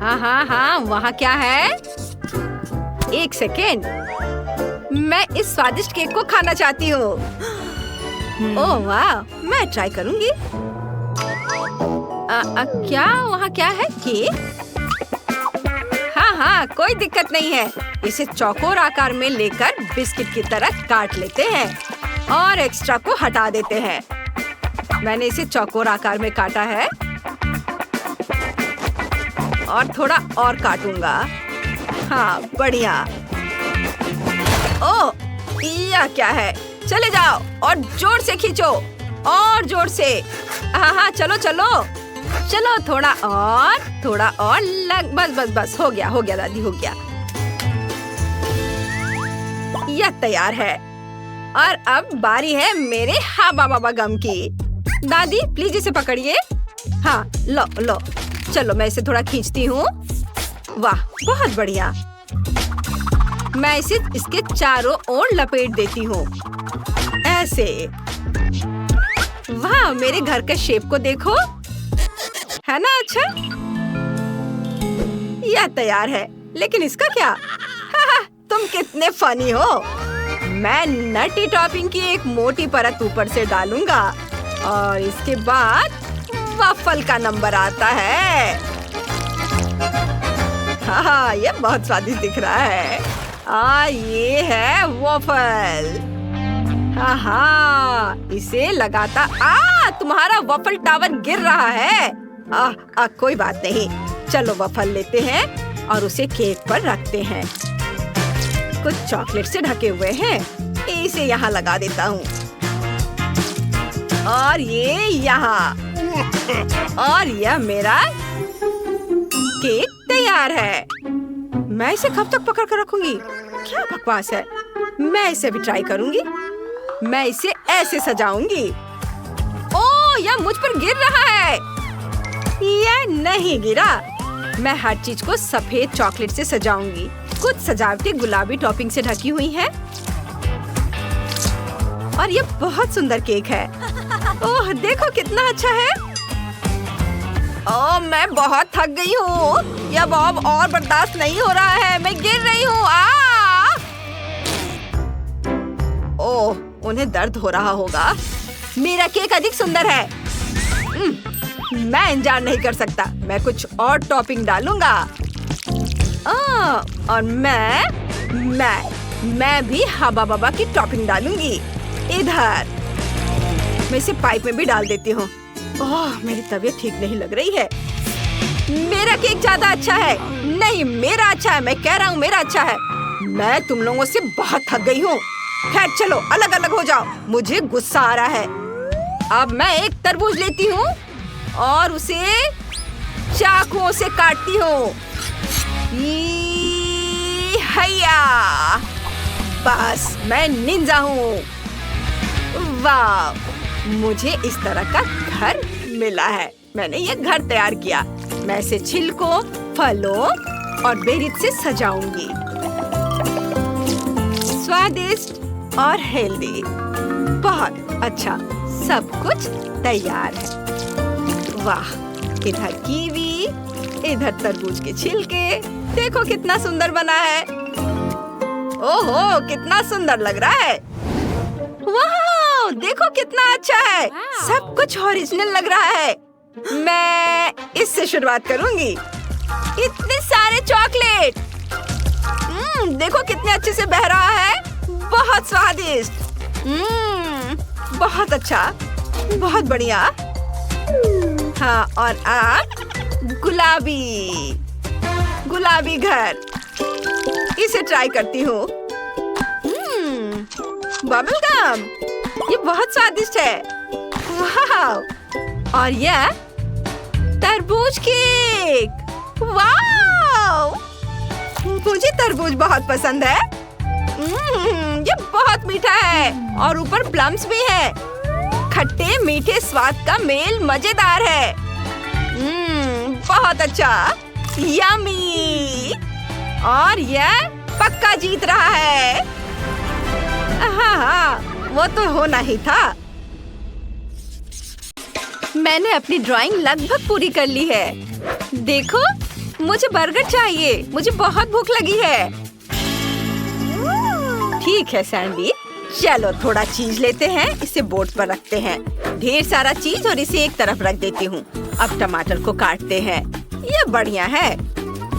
हाँ हाँ हाँ, वहाँ क्या है? एक सेकेंड, मैं इस स्वादिष्ट केक को खाना चाहती हूँ। ओह वाह, मैं ट्राई करूँगी। क्या वहाँ क्या है? केक? हाँ हाँ, कोई दिक्कत नहीं है। इसे चौकोर आकार में लेकर बिस्किट की तरह काट लेते हैं और एक्स्ट्रा को हटा देते हैं। मैंने इसे चौकोर आकार में काटा है और थोड़ा और काटूंगा। हाँ, बढ़िया। ओह, यह क्या है? चले जाओ और जोर से खींचो, और जोर से। हाँ हाँ, चलो चलो चलो, थोड़ा और लग, बस बस बस, हो गया दादी, हो गया। यह तैयार है और अब बारी है मेरे हाबा बाबा गम की। दादी प्लीज इसे पकड़िए। हाँ, लो लो, चलो मैं इसे थोड़ा खींचती हूँ। वाह, बहुत बढ़िया। मैं इसे इसके चारों ओर लपेट देती हूँ, ऐसे। वाह, मेरे घर के शेप को देखो, है ना अच्छा? यह तैयार है, लेकिन इसका क्या? तुम कितने फनी हो। मैं नटी टॉपिंग की एक मोटी परत ऊपर से डालूंगा और इसके बाद वफल का नंबर आता है। हाँ, ये बहुत स्वादिष्ट दिख रहा है। ये है वफल। हाँ, इसे लगाता। तुम्हारा वफल टावर गिर रहा है। कोई बात नहीं, चलो वफल लेते हैं और उसे केक पर रखते हैं। कुछ चॉकलेट से ढके हुए हैं, इसे यहाँ लगा देता हूँ और ये यहाँ, और यह मेरा केक तैयार है। मैं इसे कब तक पकड़ कर रखूंगी? क्या बकवास है। मैं इसे भी ट्राई करूंगी। मैं इसे ऐसे सजाऊंगी। ओह, यह मुझ पर गिर रहा है। यह नहीं गिरा। मैं हर चीज को सफेद चॉकलेट से सजाऊंगी। कुछ सजावटें गुलाबी टॉपिंग से ढकी हुई हैं और ये बहुत सुंदर केक है। ओह, देखो कितना अच्छा है। ओह, मैं बहुत थक गई हूँ। यह अब और बर्दाश्त नहीं हो रहा है। मैं गिर रही हूँ। ओह, उन्हें दर्द हो रहा होगा। मेरा केक अधिक सुंदर है। मैं इंतजार नहीं कर सकता। मैं कुछ और टॉपिंग डालूंगा। और मैं भी हाबा बाबा की टॉपिंग डालूंगी। इधर मैं इसे पाइप में भी डाल देती हूँ। ओह, मेरी तबीयत ठीक नहीं लग रही है। मेरा केक ज्यादा अच्छा है। नहीं, मेरा अच्छा है। मैं कह रहा हूँ मेरा अच्छा है। मैं तुम लोगों से बहुत थक गई हूँ। खैर चलो, अलग अलग हो जाओ। मुझे गुस्सा आ रहा है। अब मैं एक तरबूज लेती हूँ और उसे चाकुओं से काटती हूँ। हैया, बस मैं निंजा हूँ। वाह, मुझे इस तरह का घर मिला है। मैंने ये घर तैयार किया। मैं इसे छिलकों, फलों और बेरीज से सजाऊंगी। स्वादिष्ट और हेल्दी, बहुत अच्छा। सब कुछ तैयार है। वाह, इधर कीवी, इधर तरबूज के छिलके। देखो कितना सुंदर बना है। ओहो, कितना सुंदर लग रहा है। वाह, देखो कितना अच्छा है। सब कुछ ओरिजिनल लग रहा है। मैं इससे शुरुआत करूंगी। इतने सारे चॉकलेट। देखो कितने अच्छे से बह रहा है। बहुत स्वादिष्ट। बहुत अच्छा, बहुत बढ़िया। हाँ, और अब गुलाबी घर। इसे ट्राई करती हूँ। बबल गम, ये बहुत स्वादिष्ट है। वाह, और यह तरबूज केक। वाह, मुझे तरबूज बहुत पसंद है। ये बहुत मीठा है और ऊपर प्लम्स भी है। खट्टे मीठे स्वाद का मेल मजेदार है। बहुत अच्छा, यम्मी। और यह पक्का जीत रहा है। हाँ, वो तो होना ही था। मैंने अपनी ड्राइंग लगभग पूरी कर ली है। देखो, मुझे बर्गर चाहिए, मुझे बहुत भूख लगी है। ठीक है सैंडी, चलो थोड़ा चीज लेते हैं, इसे बोर्ड पर रखते हैं। ढेर सारा चीज और इसे एक तरफ रख देती हूँ। अब टमाटर को काटते हैं। ये बढ़िया है,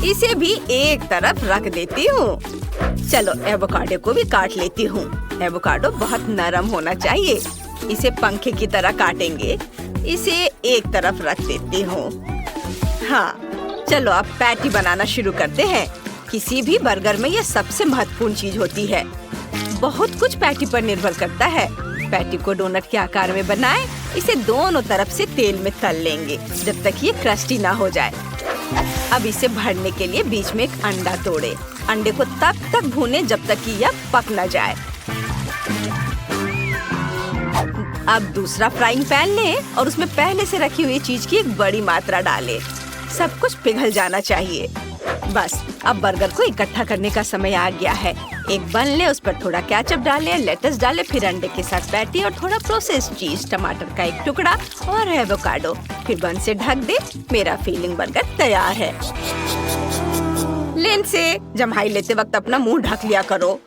इसे भी एक तरफ रख देती हूँ। चलो एवोकाडो को भी काट लेती हूँ। एवोकाडो बहुत नरम होना चाहिए, इसे पंखे की तरह काटेंगे। इसे एक तरफ रख देती हूँ। हाँ, चलो अब पैटी बनाना शुरू करते हैं। किसी भी बर्गर में ये सबसे महत्वपूर्ण चीज होती है। बहुत कुछ पैटी पर निर्भर करता है। पैटी को डोनट के आकार में बनाएं। इसे दोनों तरफ से तेल में तल लेंगे जब तक ये क्रस्टी ना हो जाए। अब इसे भरने के लिए बीच में एक अंडा तोड़े। अंडे को तब तक भूनें जब तक कि यह पक न जाए। अब दूसरा फ्राइंग पैन लें और उसमें पहले से रखी हुई चीज की एक बड़ी मात्रा डालें। सब कुछ पिघल जाना चाहिए। बस अब बर्गर को इकट्ठा करने का समय आ गया है। एक बन ले, उस पर थोड़ा केचप डालें, लेटस डालें, फिर अंडे के साथ पैटी और थोड़ा प्रोसेस्ड चीज, टमाटर का एक टुकड़ा और एवोकाडो। फिर बन से ढक दे। मेरा फीलिंग बर्गर तैयार है। लेन से जम्हाई लेते वक्त अपना मुंह ढक लिया करो।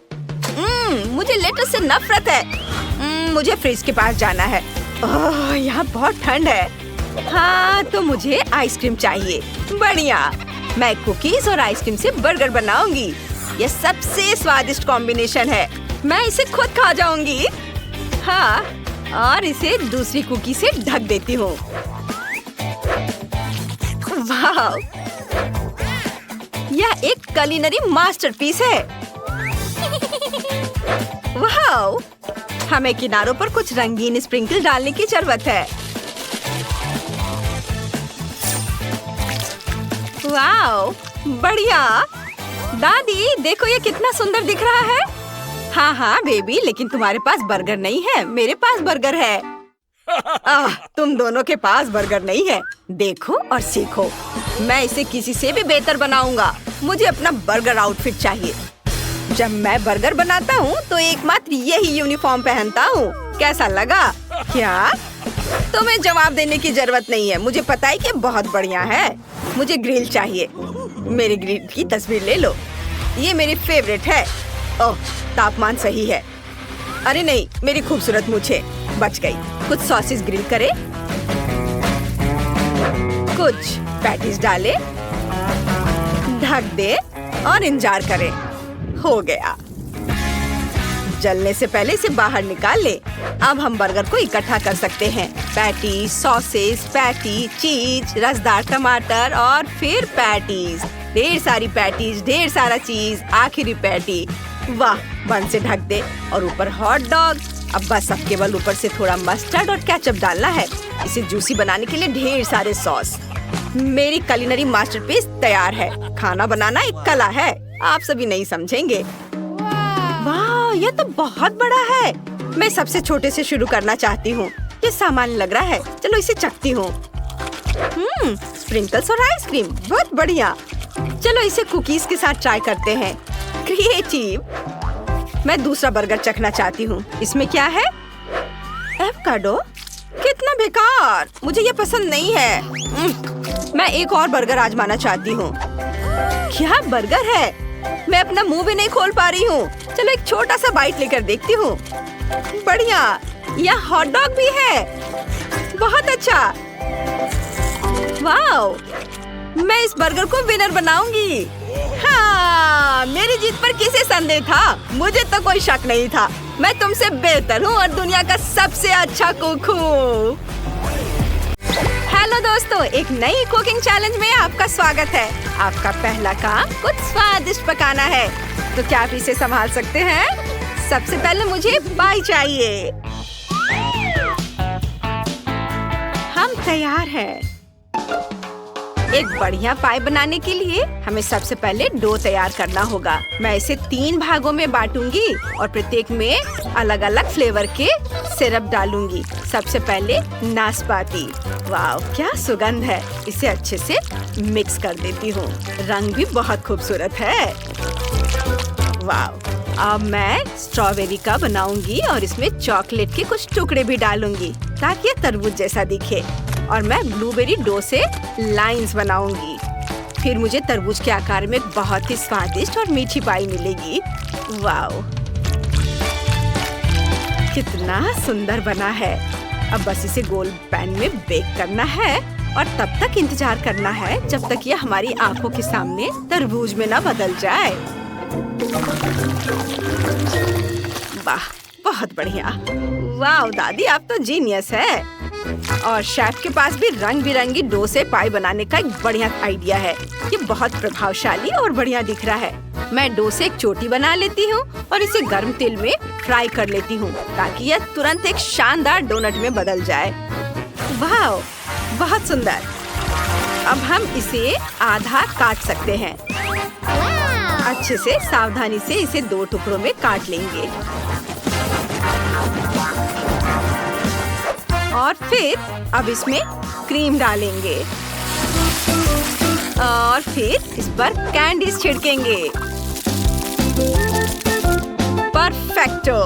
मुझे लेटस से नफरत है। मुझे फ्रिज के पास जाना है। यहाँ बहुत ठंड है। हाँ, तो मुझे आइसक्रीम चाहिए। बढ़िया, मैं कुकीज और आइसक्रीम से बर्गर बनाऊंगी। ये सबसे स्वादिष्ट कॉम्बिनेशन है। मैं इसे खुद खा जाऊंगी। हाँ, और इसे दूसरी कुकी से ढक देती हूँ। वाह, यह एक कुलिनरी मास्टरपीस है। वाह, हमें किनारों पर कुछ रंगीन स्प्रिंकल डालने की जरूरत है। वाह, बढ़िया। दादी देखो, ये कितना सुंदर दिख रहा है। हाँ हाँ बेबी, लेकिन तुम्हारे पास बर्गर नहीं है। मेरे पास बर्गर है। तुम दोनों के पास बर्गर नहीं है। देखो और सीखो। मैं इसे किसी से भी बेहतर बनाऊंगा। मुझे अपना बर्गर आउटफिट चाहिए। जब मैं बर्गर बनाता हूँ तो एकमात्र यही यूनिफॉर्म पहनता हूँ। कैसा लगा? क्या? तुम्हें जवाब देने की जरूरत नहीं है। मुझे पता है कि बहुत बढ़िया है। मुझे ग्रिल चाहिए। मेरे ग्रिल की तस्वीर ले लो। ये मेरी फेवरेट है। ओह, तापमान सही है। अरे नहीं, मेरी खूबसूरत मूछें बच गई। कुछ सॉसेस ग्रिल करें, कुछ पैटीज डालें, ढक दे और इंतजार करें। हो गया। जलने से पहले इसे बाहर निकाल ले। अब हम बर्गर को इकट्ठा कर सकते हैं। पैटी, सॉसेस, पैटी, चीज, रसदार टमाटर और फिर पैटीज। ढेर सारी पैटीज, ढेर सारा चीज, आखिरी पैटी। वाह, बन से ढक दे और ऊपर हॉट डॉग। अब बस अब केवल ऊपर से थोड़ा मस्टर्ड और केचप डालना है। इसे जूसी बनाने के लिए ढेर सारे सॉस। मेरी कुलिनरी मास्टरपीस तैयार है। खाना बनाना एक कला है, आप सभी नहीं समझेंगे। वाह, ये तो बहुत बड़ा है। मैं सबसे छोटे से शुरू करना चाहती हूँ। ये सामान्य लग रहा है। चलो इसे चखती हूँ। स्प्रिंकल्स और आइसक्रीम, बहुत बढ़िया। चलो इसे कुकीज के साथ ट्राई करते हैं। क्रिएटिव। मैं दूसरा बर्गर चखना चाहती हूँ। इसमें क्या है? एवोकाडो? कितना बेकार, मुझे ये पसंद नहीं है। मैं एक और बर्गर आजमाना चाहती हूँ। क्या बर्गर है? मैं अपना मुंह भी नहीं खोल पा रही हूँ। चलो एक छोटा सा बाइट लेकर देखती हूँ। बढ़िया, यह हॉट डॉग भी है। बहुत अच्छा। वाओ, मैं इस बर्गर को विनर बनाऊंगी। हाँ, मेरी जीत पर किसे संदेह था? मुझे तो कोई शक नहीं था। मैं तुमसे बेहतर हूँ और दुनिया का सबसे अच्छा कुक हूँ। हेलो दोस्तों, एक नई कुकिंग चैलेंज में आपका स्वागत है। आपका पहला काम कुछ स्वादिष्ट पकाना है। तो क्या आप इसे संभाल सकते हैं? सबसे पहले मुझे पाई चाहिए। हम तैयार हैं। एक बढ़िया पाई बनाने के लिए हमें सबसे पहले डो तैयार करना होगा। मैं इसे 3 भागों में बांटूंगी और प्रत्येक में अलग अलग फ्लेवर के सिरप डालूंगी। सबसे पहले नाशपाती। वाह, क्या सुगंध है। इसे अच्छे से मिक्स कर देती हूँ। रंग भी बहुत खूबसूरत है। वाह, अब मैं स्ट्रॉबेरी का बनाऊंगी और इसमें चॉकलेट के कुछ टुकड़े भी डालूंगी ताकि ये तरबूज जैसा दिखे। और मैं ब्लूबेरी डो से लाइंस बनाऊंगी। फिर मुझे तरबूज के आकार में बहुत ही स्वादिष्ट और मीठी पाई मिलेगी। वाओ, कितना सुंदर बना है। अब बस इसे गोल पैन में बेक करना है और तब तक इंतजार करना है जब तक ये हमारी आंखों के सामने तरबूज में ना बदल जाए। वाह, बहुत बढ़िया। वाह दादी, आप तो जीनियस है। और शेफ के पास भी रंग बिरंगी डो से पाई बनाने का एक बढ़िया आइडिया है। ये बहुत प्रभावशाली और बढ़िया दिख रहा है। मैं डो से एक चोटी बना लेती हूँ और इसे गर्म तेल में फ्राई कर लेती हूँ ताकि यह तुरंत एक शानदार डोनट में बदल जाए। वाह, बहुत सुंदर। अब हम इसे आधा काट सकते हैं। अच्छे से सावधानी से इसे 2 टुकड़ों में काट लेंगे और फिर अब इसमें क्रीम डालेंगे और फिर इस पर कैंडीज छिड़केंगे। परफेक्टो।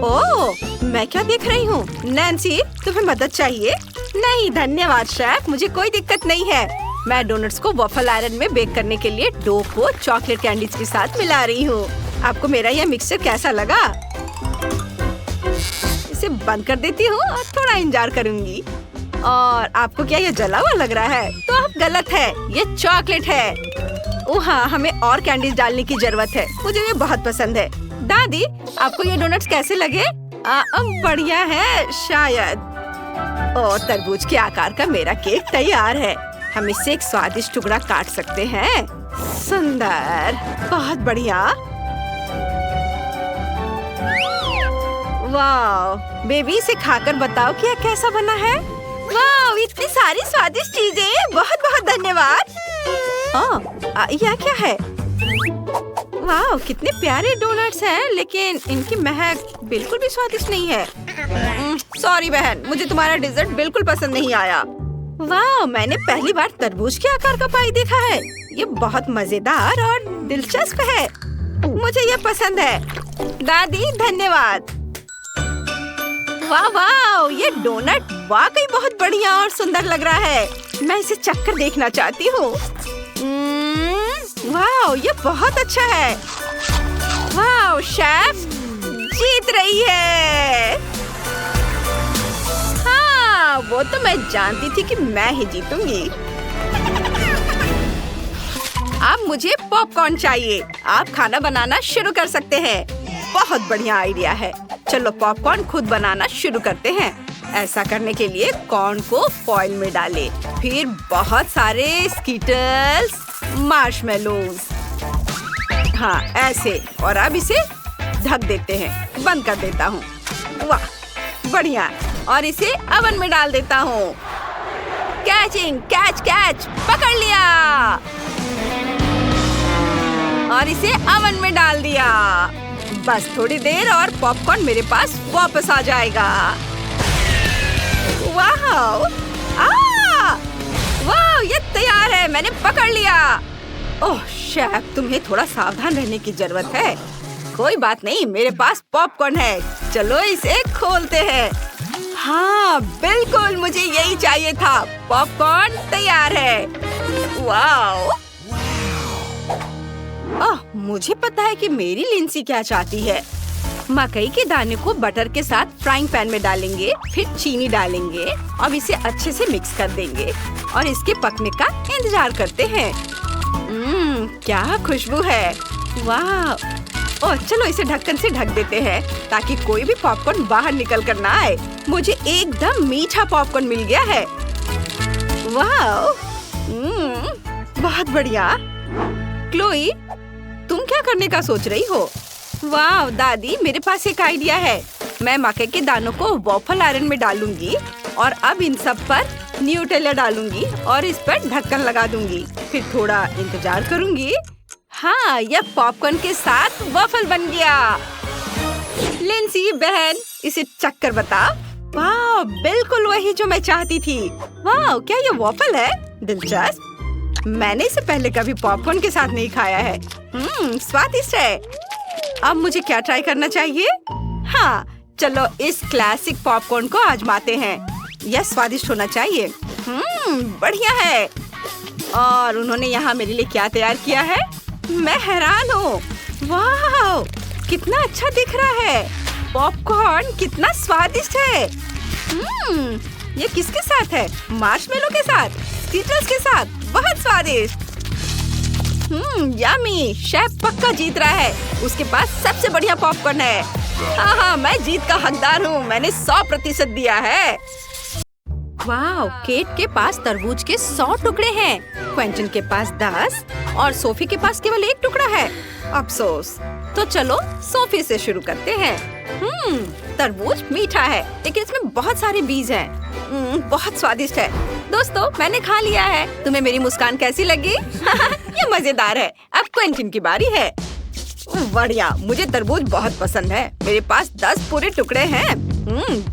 ओह, मैं क्या देख रही हूँ? नैन्सी, तुम्हें मदद चाहिए? नहीं धन्यवाद शेफ, मुझे कोई दिक्कत नहीं है। मैं डोनट्स को वॉफल आयरन में बेक करने के लिए डो को चॉकलेट कैंडीज के साथ मिला रही हूँ। आपको मेरा यह मिक्सचर कैसा लगा? इसे बंद कर देती हूँ और थोड़ा इंतजार करूंगी। और आपको क्या यह जला हुआ लग रहा है? तो आप गलत है, ये चॉकलेट है। ओह हाँ, हमें और कैंडीज डालने की जरूरत है। मुझे ये बहुत पसंद है। दादी, आपको ये डोनट्स कैसे लगे? बढ़िया है शायद। और तरबूज के आकार का मेरा केक तैयार है। हम इससे एक स्वादिष्ट टुकड़ा काट सकते हैं। सुंदर, बहुत बढ़िया। वाह बेबी, इसे खाकर बताओ कि यह कैसा बना है। वाह, इतनी सारी स्वादिष्ट चीजें, बहुत बहुत धन्यवाद। यह क्या है? वाह, कितने प्यारे डोनट्स हैं, लेकिन इनकी महक बिल्कुल भी स्वादिष्ट नहीं है। सॉरी बहन, मुझे तुम्हारा डिजर्ट बिल्कुल पसंद नहीं आया। वाह, मैंने पहली बार तरबूज के आकार का पाई देखा है। ये बहुत मजेदार और दिलचस्प है। मुझे ये पसंद है। दादी धन्यवाद। वाह वाह, ये डोनट वाकई बहुत बढ़िया और सुंदर लग रहा है। मैं इसे चखकर देखना चाहती हूँ। वाह, ये बहुत अच्छा है। वाह, शेफ जीत रही है। हाँ, वो तो मैं जानती थी कि मैं ही जीतूंगी। अब मुझे पॉपकॉर्न चाहिए। आप खाना बनाना शुरू कर सकते हैं। बहुत बढ़िया आइडिया है। चलो पॉपकॉर्न खुद बनाना शुरू करते हैं। ऐसा करने के लिए कॉर्न को फॉइल में डालें, फिर बहुत सारे स्कीटल्स, मार्शमेलोज, हाँ ऐसे, और अब इसे ढक देते हैं। बंद कर देता हूँ। वाह बढ़िया। और इसे अवन में डाल देता हूँ। कैचिंग, कैच कैच, पकड़ लिया और इसे अवन में डाल दिया। बस थोड़ी देर और पॉपकॉर्न मेरे पास वापस आ जाएगा। वाह, वाह, ये तैयार है। मैंने पकड़ लिया। ओह शेफ, तुम्हें थोड़ा सावधान रहने की जरूरत है। कोई बात नहीं, मेरे पास पॉपकॉर्न है। चलो इसे खोलते हैं। हाँ बिल्कुल, मुझे यही चाहिए था। पॉपकॉर्न तैयार है। वाह, मुझे पता है कि मेरी लिंसी क्या चाहती है। मकई के दाने को बटर के साथ फ्राइंग पैन में डालेंगे, फिर चीनी डालेंगे और इसे अच्छे से मिक्स कर देंगे और इसके पकने का इंतजार करते हैं। क्या खुशबू है। वाह, चलो इसे ढक्कन से ढक देते हैं ताकि कोई भी पॉपकॉर्न बाहर निकल कर ना आए। मुझे एकदम मीठा पॉपकॉर्न मिल गया है। वाह, बहुत बढ़िया। क्लोई, तुम क्या करने का सोच रही हो? वाह दादी, मेरे पास एक आइडिया है। मैं मकई के दानों को वॉफल आयरन में डालूंगी और अब इन सब पर न्यूटेला डालूंगी और इस पर ढक्कन लगा दूंगी। फिर थोड़ा इंतजार करूंगी। हाँ, यह पॉपकॉर्न के साथ वॉफल बन गया। लिंसी बहन, इसे चख कर बता। वाह, बिल्कुल वही जो मैं चाहती थी। वाह, क्या ये वॉफल है? दिलचस्प। मैंने इसे पहले कभी पॉपकॉर्न के साथ नहीं खाया है। स्वादिष्ट है। अब मुझे क्या ट्राई करना चाहिए? हाँ, चलो इस क्लासिक पॉपकॉर्न को आजमाते हैं। यह स्वादिष्ट होना चाहिए। बढ़िया है। और उन्होंने यहाँ मेरे लिए क्या तैयार किया है? मैं हैरान हूँ। वाह, कितना अच्छा दिख रहा है। पॉपकॉर्न कितना स्वादिष्ट है। ये किसके साथ है? मार्शमेलो के साथ, स्कीटल्स के साथ। बहुत स्वादिष्ट। यम्मी। शेफ पक्का जीत रहा है। उसके पास सबसे बढ़िया पॉपकॉर्न है। हाँ, मैं जीत का हकदार हूँ। मैंने 100% दिया है। वाह, केट के पास तरबूज के 100 टुकड़े हैं। क्वेंटिन के पास 10 और सोफी के पास केवल 1 टुकड़ा है। अफसोस। तो चलो सोफी से शुरू करते हैं। तरबूज मीठा है, लेकिन इसमें बहुत सारे बीज हैं। बहुत स्वादिष्ट है। दोस्तों, मैंने खा लिया है। तुम्हें मेरी मुस्कान कैसी लगी? ये मजेदार है। अब क्वेंटिन की बारी है। बढ़िया, मुझे तरबूज बहुत पसंद है। मेरे पास 10 पूरे टुकड़े हैं।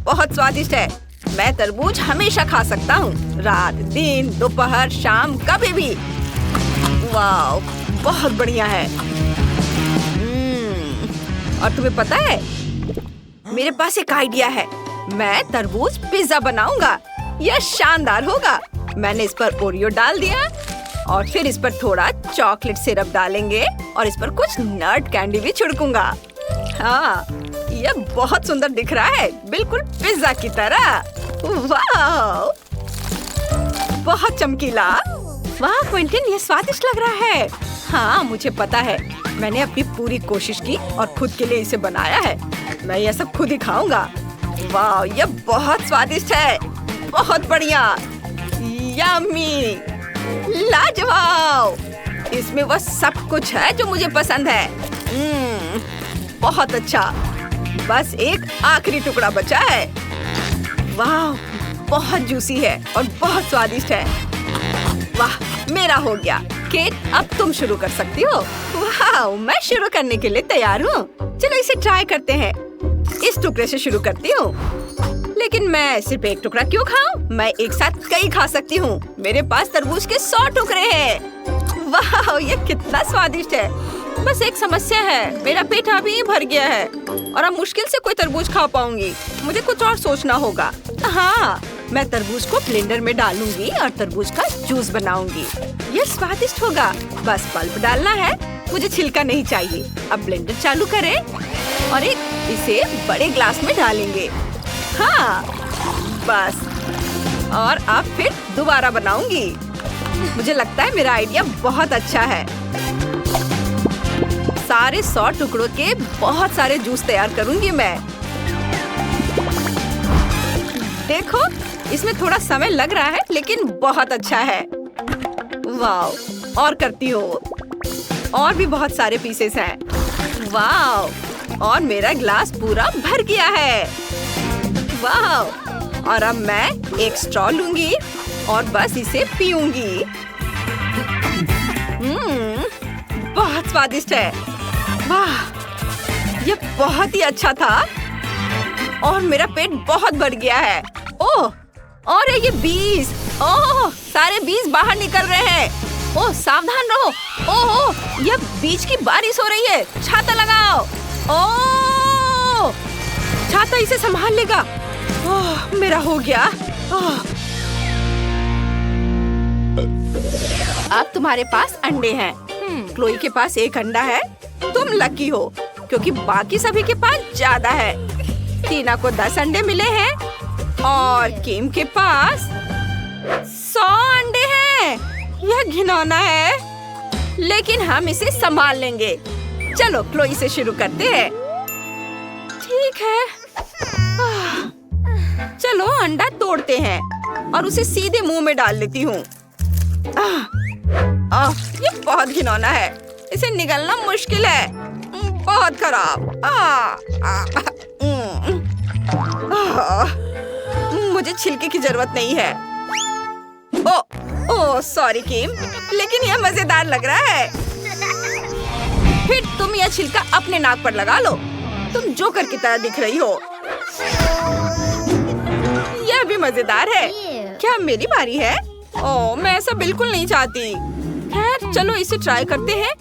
बहुत स्वादिष्ट है। मैं तरबूज हमेशा खा सकता हूँ। रात, दिन, दोपहर, शाम, कभी भी। वाह, बहुत बढ़िया है। और तुम्हें पता है, मेरे पास एक आइडिया है। मैं तरबूज पिज्जा बनाऊंगा। यह शानदार होगा। मैंने इस पर ओरियो डाल दिया और फिर इस पर थोड़ा चॉकलेट सिरप डालेंगे और इस पर कुछ नट कैंडी भी छिड़कूंगा। हाँ, यह बहुत सुंदर दिख रहा है, बिल्कुल पिज्जा की तरह। वाह, बहुत चमकीला। वाह क्विंटन, यह स्वादिष्ट लग रहा है। हाँ, मुझे पता है। मैंने अपनी पूरी कोशिश की और खुद के लिए इसे बनाया है। मैं यह सब खुद ही खाऊंगा। वाह, यह बहुत स्वादिष्ट है। बहुत बढ़िया। यम्मी, लाजवाब। इसमें वह सब कुछ है जो मुझे पसंद है। बहुत अच्छा। बस एक आखिरी टुकड़ा बचा है। वाह, बहुत जूसी है और बहुत स्वादिष्ट है। वाह, मेरा हो गया। केट, अब तुम शुरू कर सकती हो। वाह, मैं शुरू करने के लिए तैयार हूँ। चलो इसे ट्राई करते हैं। इस टुकड़े से शुरू करती हूँ। लेकिन मैं सिर्फ एक टुकड़ा क्यों खाऊं? मैं एक साथ कई खा सकती हूँ। मेरे पास तरबूज के 100 टुकड़े हैं। वाह, ये कितना स्वादिष्ट है। बस एक समस्या है, मेरा पेट अभी भर गया है और अब मुश्किल से कोई तरबूज खा पाऊंगी। मुझे कुछ और सोचना होगा। हाँ, मैं तरबूज को ब्लेंडर में डालूंगी और तरबूज का जूस बनाऊंगी। ये स्वादिष्ट होगा। बस पल्प डालना है। मुझे छिलका नहीं चाहिए। अब ब्लेंडर चालू करें और इसे बड़े ग्लास में डालेंगे। हाँ, बस। और अब फिर दोबारा बनाऊंगी। मुझे लगता है मेरा आइडिया बहुत अच्छा है। सारे 100 टुकड़ों के बहुत सारे जूस तैयार करूंगी मैं। देखो, इसमें थोड़ा समय लग रहा है, लेकिन बहुत अच्छा है। वाह, और करती हूँ। और भी बहुत सारे पीसेस हैं। वाह, और मेरा ग्लास पूरा भर गया है। वाह, और अब मैं एक स्ट्रॉ लूंगी और बस इसे पीऊंगी। बहुत स्वादिष्ट है। वाह, ये बहुत ही अच्छा था और मेरा पेट बहुत भर गया है। ओह, और ये बीज। ओह, सारे बीज बाहर निकल रहे हैं। ओह, सावधान रहो। ओह, ये बीज की बारिश हो रही है। छाता लगाओ। ओह, छाता इसे संभाल लेगा। ओह, मेरा हो गया। ओह। अब तुम्हारे पास अंडे हैं। क्लोई के पास एक अंडा है। तुम लकी हो क्योंकि बाकी सभी के पास ज्यादा है। टीना को 10 अंडे मिले हैं और किम के पास 100 अंडे हैं। यह घिनौना है, लेकिन हम इसे संभाल लेंगे। चलो क्लोई से शुरू करते हैं। ठीक है। चलो अंडा तोड़ते हैं और उसे सीधे मुंह में डाल लेती हूँ। ये बहुत घिनौना है। इसे निगलना मुश्किल है। बहुत खराब। मुझे छिलके की जरूरत नहीं है। ओह, सॉरी किम, लेकिन यह मजेदार लग रहा है। फिर तुम यह छिलका अपने नाक पर लगा लो। तुम जोकर की तरह दिख रही हो। यह भी मजेदार है। क्या मेरी बारी है? ओह, मैं ऐसा बिल्कुल नहीं चाहती। खैर, चलो इसे ट्राई करते हैं।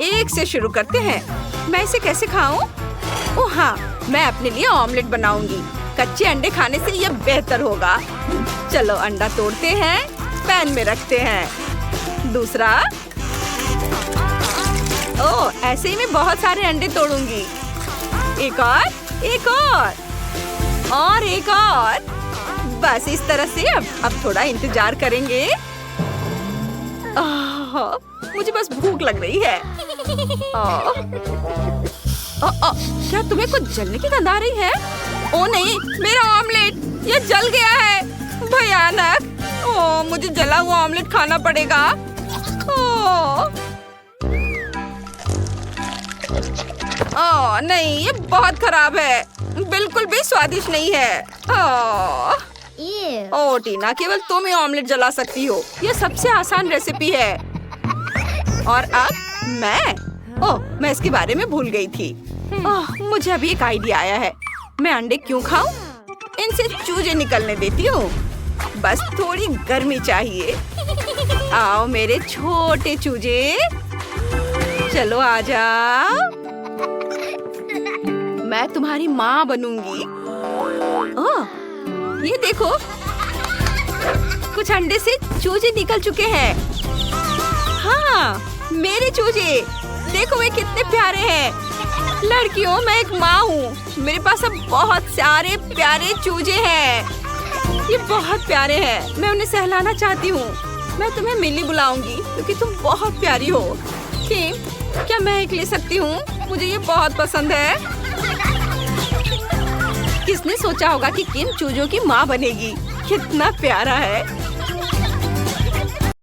एक से शुरू करते हैं। मैं इसे कैसे खाऊं? ओह हाँ, मैं अपने लिए ऑमलेट बनाऊंगी। कच्चे अंडे खाने से ये बेहतर होगा। चलो अंडा तोड़ते हैं, पैन में रखते हैं। दूसरा। ओह, ऐसे ही मैं बहुत सारे अंडे तोड़ूंगी। एक और एक और एक और। बस इस तरह से अब थोड़ा इंतजार करेंगे। मुझे बस भूख लग रही है। क्या तुम्हें कुछ जलने की गंध आ रही है? ओ नहीं, मेरा ऑमलेट ये जल गया है। भयानक। ओह, मुझे जला हुआ ऑमलेट खाना पड़ेगा। ओह नहीं, ये बहुत खराब है, बिल्कुल भी स्वादिष्ट नहीं है। ओह टीना, केवल तुम ही ऑमलेट जला सकती हो। ये सबसे आसान रेसिपी है। और अब मैं इसके बारे में भूल गई थी। मुझे अभी एक आइडिया आया है। मैं अंडे क्यों खाऊं? इनसे चूजे निकलने देती हूँ। बस थोड़ी गर्मी चाहिए। आओ मेरे छोटे चूजे, चलो आ जाओ। मैं तुम्हारी माँ बनूंगी। ये देखो, कुछ अंडे से चूजे निकल चुके हैं। हाँ, मेरे चूजे देखो, वे कितने प्यारे हैं। लड़कियों, मैं एक माँ हूँ। मेरे पास अब बहुत सारे प्यारे चूजे हैं। ये बहुत प्यारे हैं। मैं उन्हें सहलाना चाहती हूँ। मैं तुम्हें मिली बुलाऊंगी क्योंकि तुम बहुत प्यारी हो। किम, क्या मैं एक ले सकती हूँ? मुझे ये बहुत पसंद है। किसने सोचा होगा कि किम चूजों की माँ बनेगी? कितना प्यारा है।